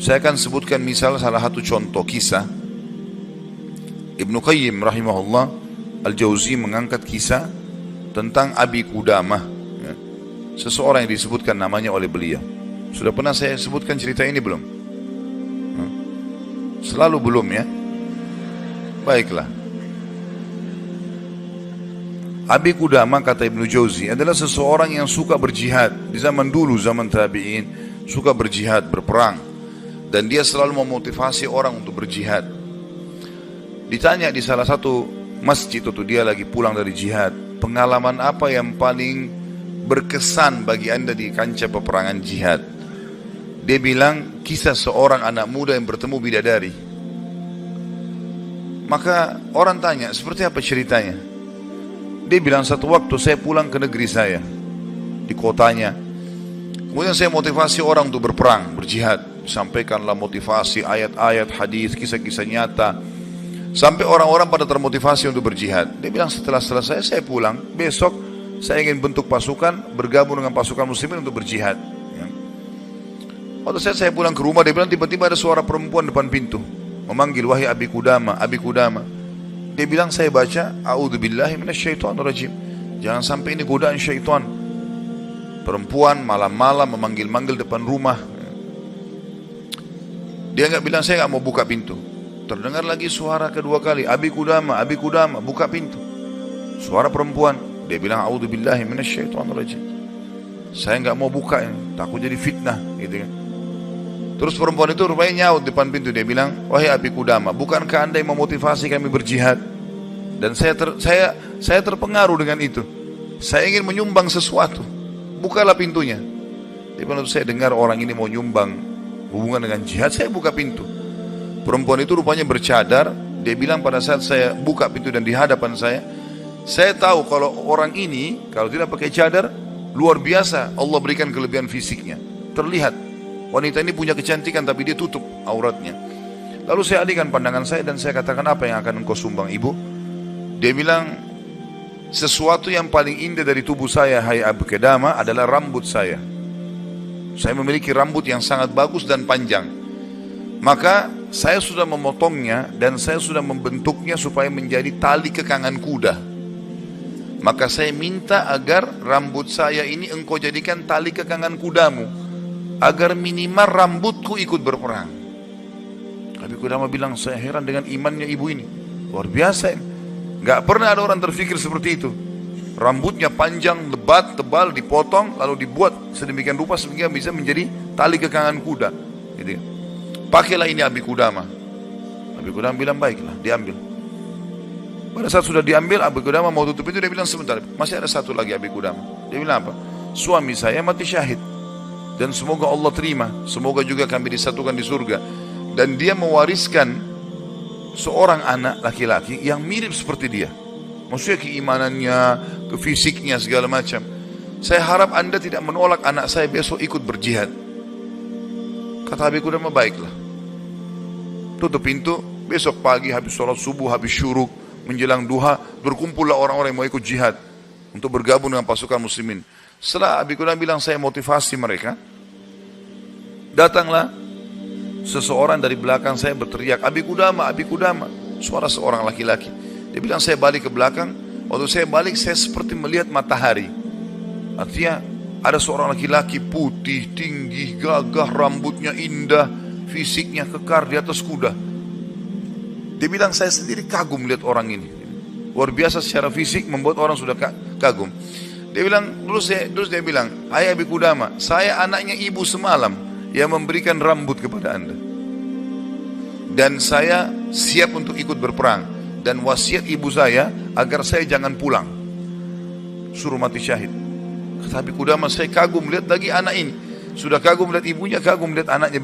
Saya akan sebutkan misal salah satu contoh kisah. Ibnu Qayyim rahimahullah Al-Jauzi mengangkat kisah tentang Abi Qudamah, ya. Seseorang yang disebutkan namanya oleh beliau. Sudah pernah saya sebutkan cerita ini belum? Selalu belum, ya. Baiklah. Abi Qudamah, kata Ibnu Jauzi, adalah seseorang yang suka berjihad. Di zaman dulu, zaman tabi'in, suka berjihad, berperang. Dan dia selalu memotivasi orang untuk berjihad. Ditanya di salah satu masjid itu, dia lagi pulang dari jihad, pengalaman apa yang paling berkesan bagi anda di kancah peperangan jihad? Dia bilang, kisah seorang anak muda yang bertemu bidadari. Maka orang tanya, seperti apa ceritanya? Dia bilang, satu waktu saya pulang ke negeri saya, di kotanya. Kemudian saya motivasi orang untuk berperang, berjihad. Sampaikanlah motivasi, ayat-ayat, hadis, kisah-kisah nyata. Sampai orang-orang pada termotivasi untuk berjihad. Dia bilang, setelah selesai saya pulang, besok saya ingin bentuk pasukan, bergabung dengan pasukan muslimin untuk berjihad. Waktu saya pulang ke rumah, dia bilang tiba-tiba ada suara perempuan depan pintu memanggil, wahai Abi Qudamah, Abi Qudamah. Dia bilang, saya baca, a'udzubillahi minasyaitonirrajim. Jangan sampai ini godaan syaitan. Perempuan malam-malam memanggil-manggil depan rumah. Dia enggak bilang, saya enggak mau buka pintu. Terdengar lagi suara kedua kali, Abi Qudamah, Abi Qudamah, buka pintu. Suara perempuan. Dia bilang, a'udzubillahi minasyaitonirrajim. Saya enggak mau buka ini, takut jadi fitnah, gitu kan. Terus perempuan itu rupanya nyaut depan pintu. Dia bilang, wahai Abi Qudamah, bukankah anda yang memotivasi kami berjihad? Dan saya terpengaruh dengan itu. Saya ingin menyumbang sesuatu. Bukalah pintunya. Dia bilang, saya dengar orang ini mau nyumbang hubungan dengan jihad, saya buka pintu. Perempuan itu rupanya bercadar. Dia bilang, pada saat saya buka pintu dan di hadapan saya tahu kalau orang ini kalau tidak pakai cadar, luar biasa Allah berikan kelebihan fisiknya. Terlihat wanita ini punya kecantikan, tapi dia tutup auratnya. Lalu saya alihkan pandangan saya dan saya katakan, apa yang akan engkau sumbang, ibu? Dia bilang, sesuatu yang paling indah dari tubuh saya, hai Abi Qudamah, adalah rambut saya. Saya memiliki rambut yang sangat bagus dan panjang. Maka saya sudah memotongnya dan saya sudah membentuknya supaya menjadi tali kekangan kuda. Maka saya minta agar rambut saya ini engkau jadikan tali kekangan kudamu, agar minimal rambutku ikut berperang. Abi Qudamah bilang, saya heran dengan imannya ibu ini. Luar biasa ini. Gak pernah ada orang terfikir seperti itu. Rambutnya panjang, lebat, tebal, dipotong, lalu dibuat sedemikian rupa sehingga bisa menjadi tali kekangan kuda. Gitu. Pakailah ini Abi Qudamah. Abi Qudamah bilang, baiklah, diambil. Pada saat sudah diambil, Abi Qudamah mau tutup itu, dia bilang, sebentar, masih ada satu lagi Abi Qudamah. Dia bilang apa? Suami saya mati syahid. Dan semoga Allah terima, semoga juga kami disatukan di surga. Dan dia mewariskan seorang anak laki-laki yang mirip seperti dia. Maksudnya keimanannya, kefisiknya, segala macam. Saya harap anda tidak menolak anak saya besok ikut berjihad. Kata Abi Qudamah, baiklah. Tutup pintu, besok pagi habis sholat subuh, habis syuruk, menjelang duha, berkumpullah orang-orang yang mau ikut jihad untuk bergabung dengan pasukan muslimin. Setelah Abi Qudamah bilang, saya motivasi mereka, datanglah seseorang dari belakang saya berteriak, Abi Qudamah, Abi Qudamah. Suara seorang laki-laki. Dia bilang, saya balik ke belakang. Waktu saya balik, saya seperti melihat matahari. Artinya ada seorang laki-laki putih, tinggi, gagah, rambutnya indah, fisiknya kekar di atas kuda. Dia bilang, saya sendiri kagum melihat orang ini. Luar biasa secara fisik, membuat orang sudah kagum. Dia bilang, terus dia bilang, hai Abi Qudamah, saya anaknya ibu semalam yang memberikan rambut kepada anda. Dan saya siap untuk ikut berperang. Dan wasiat ibu saya agar saya jangan pulang, suruh mati syahid. Kata Abi Qudamah, saya kagum melihat lagi anak ini. Sudah kagum melihat ibunya, kagum melihat anaknya.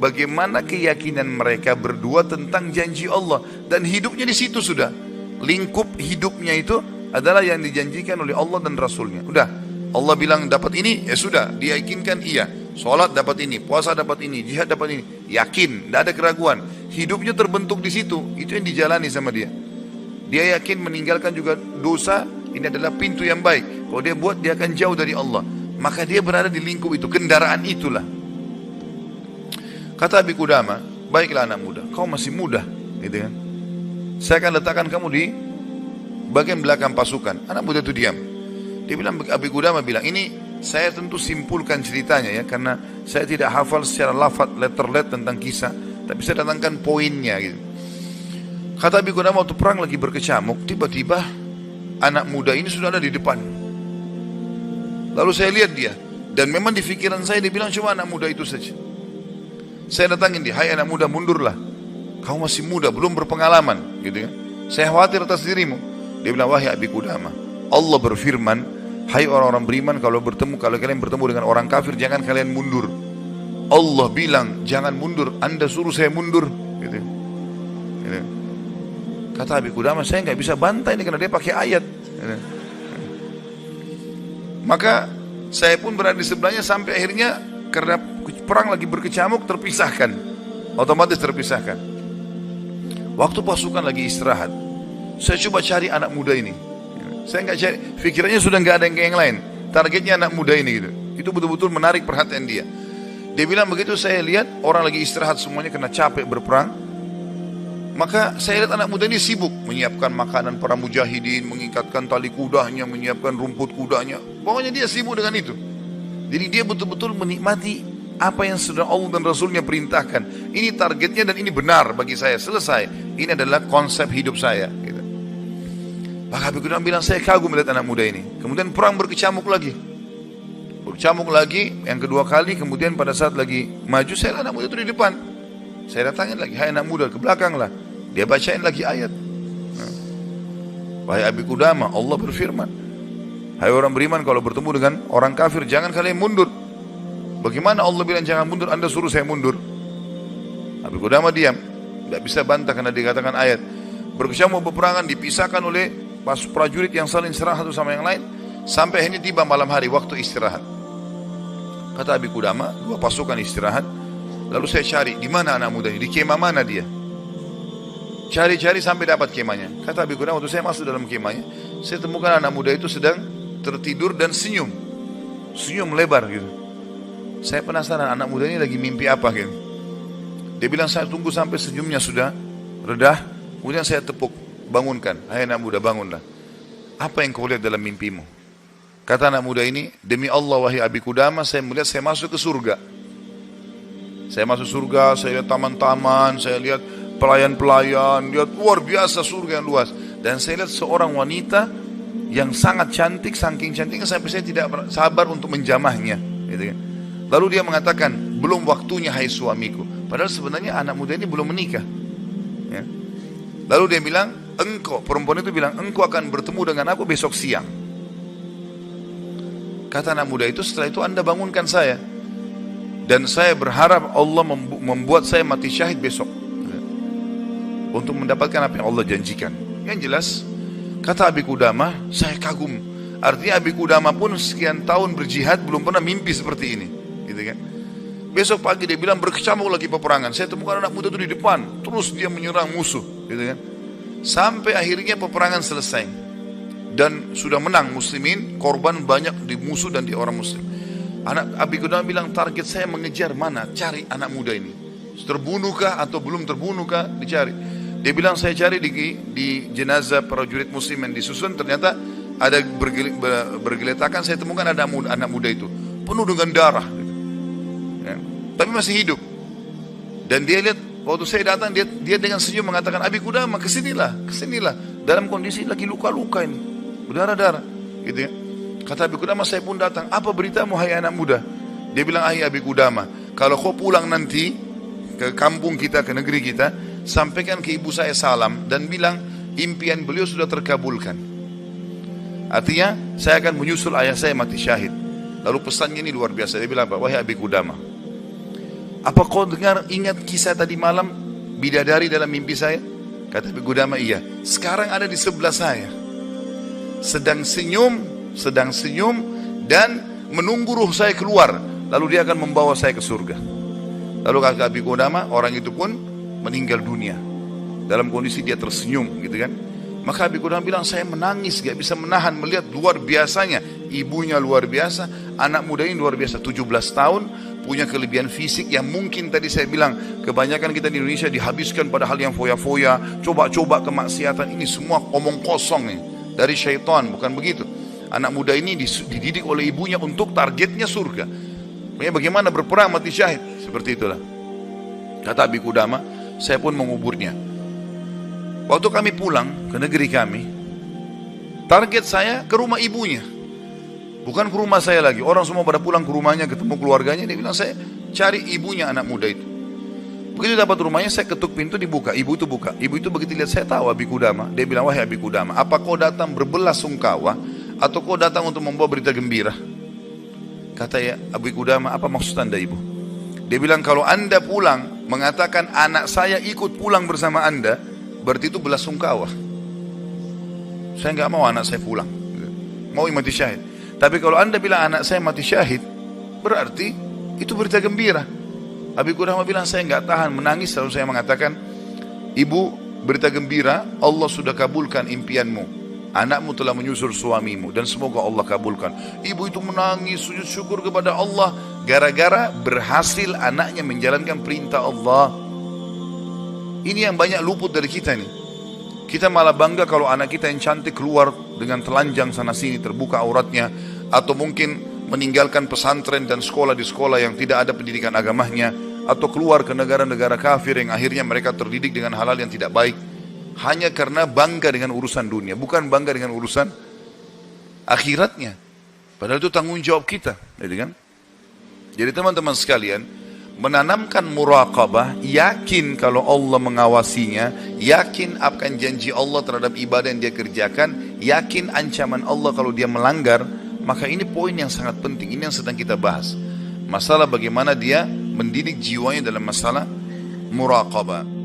Bagaimana keyakinan mereka berdua tentang janji Allah. Dan hidupnya di situ sudah. Lingkup hidupnya itu adalah yang dijanjikan oleh Allah dan Rasulnya. Udah, Allah bilang dapat ini, ya sudah, dia yakinkan iya. Sholat dapat ini, puasa dapat ini, jihad dapat ini. Yakin, tidak ada keraguan. Hidupnya terbentuk di situ, itu yang dijalani sama dia. Dia yakin meninggalkan juga dosa, ini adalah pintu yang baik. Kalau dia buat, dia akan jauh dari Allah. Maka dia berada di lingkup itu, kendaraan itulah. Kata Abi Qudamah, baiklah anak muda, kau masih muda, gitu kan. Saya akan letakkan kamu di bagian belakang pasukan. Anak muda itu diam. Dia bilang, Abi Qudamah bilang, ini saya tentu simpulkan ceritanya ya, karena saya tidak hafal secara lafaz letter tentang kisah, tapi saya datangkan poinnya gitu. Kata Abi Qudamah, waktu perang lagi berkecamuk, tiba-tiba anak muda ini sudah ada di depan. Lalu saya lihat dia, dan memang di pikiran saya dia bilang cuma anak muda itu saja. Saya datangin dia, hai anak muda, mundurlah. Kau masih muda, belum berpengalaman, gitu kan. Saya khawatir atas dirimu. Dia bilang, wahai Abi Qudamah, Allah berfirman, hai orang-orang beriman, kalau kalian bertemu dengan orang kafir, jangan kalian mundur. Allah bilang, jangan mundur, Anda suruh saya mundur, gitu. Gitu. Kata Abi Qudamah, saya nggak bisa bantai ini karena dia pakai ayat. Gitu. Maka saya pun berada di sebelahnya sampai akhirnya karena perang lagi berkecamuk terpisahkan, otomatis terpisahkan. Waktu pasukan lagi istirahat, saya coba cari anak muda ini. Saya nggak cari, pikirannya sudah nggak ada yang lain. Targetnya anak muda ini gitu. Itu betul-betul menarik perhatian dia. Dia bilang begitu saya lihat orang lagi istirahat semuanya karena capek berperang. Maka saya lihat anak muda ini sibuk menyiapkan makanan para mujahidin, mengikatkan tali kudanya, menyiapkan rumput kudanya. Pokoknya dia sibuk dengan itu. Jadi dia betul-betul menikmati apa yang sudah Allah dan Rasulnya perintahkan. Ini targetnya dan ini benar bagi saya. Selesai. Ini adalah konsep hidup saya. Gitu. Maka Abi Qudamah bilang, saya kagum melihat anak muda ini. Kemudian perang berkecamuk lagi. Berkecamuk lagi, yang kedua kali. Kemudian pada saat lagi maju, saya lihat anak muda itu di depan. Saya datangin lagi, hai anak muda, ke belakang lah. Dia bacain lagi ayat. Wahai Abi Qudamah, Allah berfirman, hai orang beriman, kalau bertemu dengan orang kafir, jangan kalian mundur. Bagaimana Allah bilang jangan mundur, Anda suruh saya mundur? Abi Qudamah diam, tidak bisa bantah karena dikatakan ayat. Berkecamuk peperangan dipisahkan oleh prajurit yang saling serang satu sama yang lain, sampai akhirnya tiba malam hari waktu istirahat. Kata Abi Qudamah, dua pasukan istirahat. Lalu saya cari, di mana anak muda ini? Di kemah mana dia? Cari-cari sampai dapat kemahnya. Kata Abi Qudamah, waktu saya masuk dalam kemahnya, saya temukan anak muda itu sedang tertidur dan senyum. Senyum lebar gitu. Saya penasaran anak muda ini lagi mimpi apa gitu. Dia bilang, saya tunggu sampai senyumnya sudah redah. Kemudian saya tepuk, bangunkan. Hai anak muda, bangunlah. Apa yang kau lihat dalam mimpimu? Kata anak muda ini, demi Allah wahai Abi Qudamah, saya melihat saya masuk ke surga. Saya masuk surga, saya lihat taman-taman, saya lihat pelayan-pelayan, lihat luar biasa surga yang luas. Dan saya lihat seorang wanita yang sangat cantik, saking cantiknya sampai saya tidak sabar untuk menjamahnya. Gitu kan. Lalu dia mengatakan, belum waktunya hai suamiku. Padahal sebenarnya anak muda ini belum menikah. Ya. Lalu dia bilang, engkau, perempuan itu bilang, engkau akan bertemu dengan aku besok siang. Kata anak muda itu, setelah itu Anda bangunkan saya. Dan saya berharap Allah membuat saya mati syahid besok. Untuk mendapatkan apa yang Allah janjikan. Yang jelas, kata Abi Qudamah, saya kagum. Artinya Abi Qudamah pun sekian tahun berjihad belum pernah mimpi seperti ini. Gitu kan? Besok pagi dia bilang berkecamuk lagi peperangan. Saya temukan anak muda itu di depan. Terus dia menyerang musuh. Gitu kan? Sampai akhirnya peperangan selesai. Dan sudah menang muslimin. Korban banyak di musuh dan di orang muslim. Anak Abi Qudamah bilang, target saya mengejar mana? Cari anak muda ini. Terbunuhkah atau belum terbunuhkah? Dicari. Dia bilang, saya cari di jenazah prajurit muslim yang disusun. Ternyata ada bergeletakan. Saya temukan ada anak muda itu penuh dengan darah gitu. Ya. Tapi masih hidup. Dan dia lihat, waktu saya datang, dia dengan senyum mengatakan, Abi Qudamah kesinilah. Dalam kondisi lagi luka-luka ini, berdarah-darah gitu ya. Kata Abi Qudamah, saya pun datang. Apa beritamu hai anak muda? Dia bilang, hai Abi Qudamah, kalau kau pulang nanti ke kampung kita, ke negeri kita, sampaikan ke ibu saya salam dan bilang impian beliau sudah terkabulkan. Artinya saya akan menyusul ayah saya mati syahid. Lalu pesannya ini luar biasa. Dia bilang apa? Wahai Abi Qudamah, apa kau ingat kisah tadi malam bidadari dalam mimpi saya? Kata Abi Qudamah, iya. Sekarang ada di sebelah saya, sedang senyum dan menunggu ruh saya keluar. Lalu dia akan membawa saya ke surga. Lalu kata Abi Qudamah, orang itu pun meninggal dunia dalam kondisi dia tersenyum gitu kan. Maka Abi Qudamah bilang, saya menangis, gak bisa menahan melihat luar biasanya. Ibunya luar biasa, anak muda ini luar biasa, 17 tahun punya kelebihan fisik yang mungkin tadi saya bilang, kebanyakan kita di Indonesia dihabiskan pada hal yang foya-foya, coba-coba kemaksiatan, ini semua omong kosong nih, dari syaitan, bukan begitu. Anak muda ini dididik oleh ibunya untuk targetnya surga. Bagaimana berperang mati syahid, seperti itulah. Kata Abi Qudamah, saya pun menguburnya. Waktu kami pulang ke negeri kami, target saya ke rumah ibunya, bukan ke rumah saya lagi. Orang semua pada pulang ke rumahnya, ketemu keluarganya. Dia bilang, saya cari ibunya anak muda itu. Begitu dapat rumahnya, saya ketuk pintu, dibuka. Ibu itu buka. Ibu itu begitu lihat saya tahu Abi Qudamah. Dia bilang, wahai Abi Qudamah, apa kau datang berbelasungkawa atau kau datang untuk membawa berita gembira? Kata ya Abi Qudamah, apa maksud anda ibu? Dia bilang, kalau anda pulang mengatakan anak saya ikut pulang bersama anda, berarti itu belasungkawa. Saya nggak mau anak saya pulang, mau mati syahid. Tapi kalau anda bilang anak saya mati syahid, berarti itu berita gembira. Abi Qudamah bilang, saya nggak tahan menangis. Lalu saya mengatakan, ibu, berita gembira, Allah sudah kabulkan impianmu. Anakmu telah menyusul suamimu dan semoga Allah kabulkan. Ibu itu menangis, sujud syukur kepada Allah gara-gara berhasil anaknya menjalankan perintah Allah. Ini yang banyak luput dari kita nih. Kita malah bangga kalau anak kita yang cantik keluar dengan telanjang sana sini, terbuka auratnya, atau mungkin meninggalkan pesantren dan sekolah di sekolah yang tidak ada pendidikan agamanya, atau keluar ke negara-negara kafir yang akhirnya mereka terdidik dengan hal-hal yang tidak baik, hanya karena bangga dengan urusan dunia, bukan bangga dengan urusan akhiratnya. Padahal itu tanggung jawab kita, kan? Jadi teman-teman sekalian, menanamkan muraqabah, yakin kalau Allah mengawasinya, yakin akan janji Allah terhadap ibadah yang dia kerjakan, yakin ancaman Allah kalau dia melanggar. Maka ini poin yang sangat penting, ini yang sedang kita bahas. Masalah bagaimana dia mendidik jiwanya dalam masalah muraqabah.